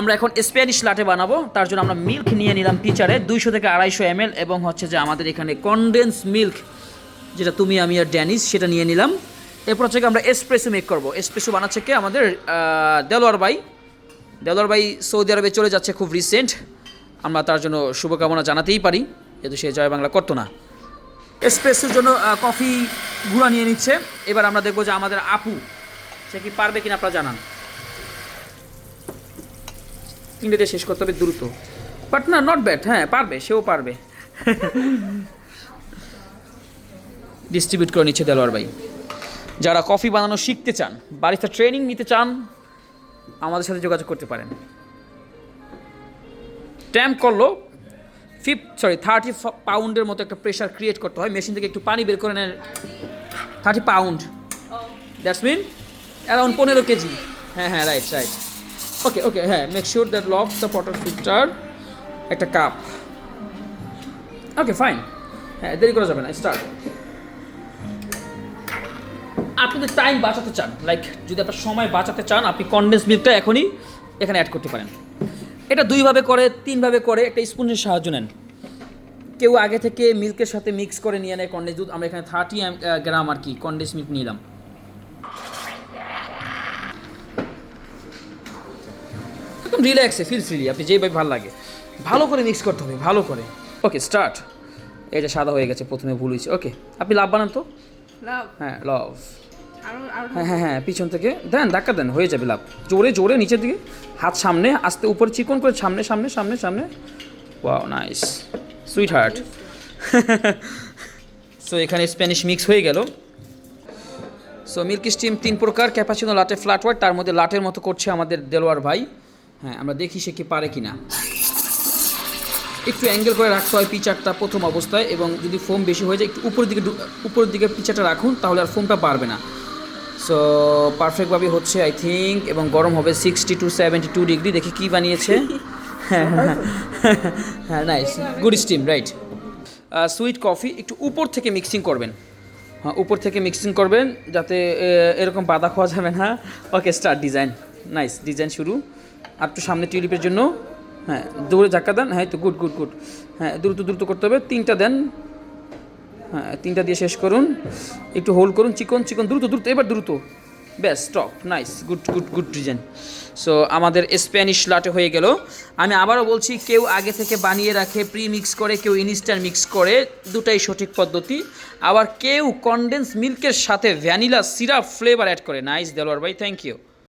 আমরা এখন স্প্যানিশ লাটে বানাবো, তার জন্য আমরা মিল্ক নিয়ে নিলাম টিচারে 200 থেকে 250 ml এবং হচ্ছে যে আমাদের এখানে কনডেন্স মিল্ক যেটা তুমি আমি আর ড্যানিস সেটা নিয়ে নিলাম। এরপর হচ্ছে আমরা এসপ্রেসো মেক করবো। এসপ্রেসো বানাচ্ছে কে? আমাদের দেলোয়ার ভাই সৌদি আরবে চলে যাচ্ছে খুব রিসেন্ট। আমরা তার জন্য শুভকামনা জানাতেই পারি, যেহেতু সে জয় বাংলা করতো না। এসপ্রেসোর জন্য কফি গুঁড়া নিয়ে নিচ্ছে। এবার আমরা দেখবো যে আমাদের আপু সে কি পারবে কিনা, আপনারা জানান। 3টে শেষ করতে হবে দ্রুত, বাট না, নট ব্যাড, হ্যাঁ পারবে, সেও পারবে। ডিস্ট্রিবিউট করে নিচ্ছে দেলোয়ার ভাই। যারা কফি বানানো শিখতে চান, বারিস্তা ট্রেনিং নিতে চান, আমাদের সাথে যোগাযোগ করতে পারেন। ট্যাম্প করলো 30 পাউন্ডের মতো একটা প্রেশার ক্রিয়েট করতে হয়। মেশিন থেকে একটু পানি বের করে নেন। 30 pound, that's mean around 15 kg. হ্যাঁ রাইট। ওকে হ্যাঁ, make sure that lock the water filter, একটা কাপ। ওকে ফাইন, হ্যাঁ দেরি করা যাবে না, স্টার্ট। আপনি যদি টাইম বাঁচাতে চান, লাইক যদি আপনার সময় বাঁচাতে চান, আপনি কনডেন্স মিল্কটা এখনই এখানে অ্যাড করতে পারেন। এটা 2ভাবে করে, 3ভাবে করে। একটা স্পুনের সাহায্য নেন। কেউ আগে থেকে মিল্কের সাথে মিক্স করে নিয়ে নেয় কনডেন্স দুধ। আমরা এখানে 30 গ্রাম আর কি কনডেন্স মিল্ক নিলাম। একদম রিল্যাক্সে, ফিল ফ্রিলি, আপনি যেভাবে ভালো লাগে ভালো করে মিক্স করতে হবে, ভালো করে। Okay start. এটা সাদা হয়ে গেছে, প্রথমে ভুল হয়েছে। ওকে আপনি লাভ বানান তো। হ্যাঁ লাভ, হ্যাঁ পিছন থেকে দেন, ধাক্কা দেন, হয়ে যাবে লাভ। জোরে নিচের দিকে, হাত সামনে, আস্তে উপরে চিকন করে, সামনে। Wow nice, sweet heart. So এখানে স্প্যানিশ মিক্স হয়ে গেল। সো মিল্ক স্টিম 3 প্রকার, ক্যাপাচিনো, লাটে, ফ্ল্যাট হোয়াইট। তার মধ্যে লাটের মতো করছে আমাদের দেলোয়ার ভাই। হ্যাঁ আমরা দেখি সে কি পারে কিনা। একটু অ্যাঙ্গেল করে রাখতে হয় পিচারটা প্রথম অবস্থায়, এবং যদি ফোম বেশি হয়ে যায় একটু উপরের দিকে পিচারটা রাখুন, তাহলে আর ফোমটা পারবে না। সো পারফেক্টভাবে হচ্ছে আই থিঙ্ক, এবং গরম হবে 60 to 72 ডিগ্রি। দেখি কী বানিয়েছে। হ্যাঁ nice, good steam, right. Sweet coffee একটু উপর থেকে মিক্সিং করবেন। হ্যাঁ উপর থেকে মিক্সিং করবেন, যাতে এরকম বাধা খাওয়া যাবে না। Okay start, design nice, design শুরু। আর একটু সামনে টিউলিপের জন্য, হ্যাঁ দৌড়ে ধাক্কা দেন। হ্যাঁ তো গুড। হ্যাঁ দ্রুত করতে হবে। 3টা দেন, হ্যাঁ 3টা দিয়ে শেষ করুন। একটু হোল্ড করুন, চিকন দ্রুত, এবার দ্রুত, ব্যাস stop. Nice, good design. So আমাদের স্প্যানিশ লাটে হয়ে গেল। আমি আবারও বলছি, কেউ আগে থেকে বানিয়ে রাখে প্রি মিক্স করে, কেউ ইনস্ট্যান্ট মিক্স করে, দুটাই সঠিক পদ্ধতি। আবার কেউ কনডেন্স মিল্কের সাথে ভ্যানিলা সিরাপ ফ্লেভার অ্যাড করে। নাইস দেলোয়ার ভাই, থ্যাংক ইউ।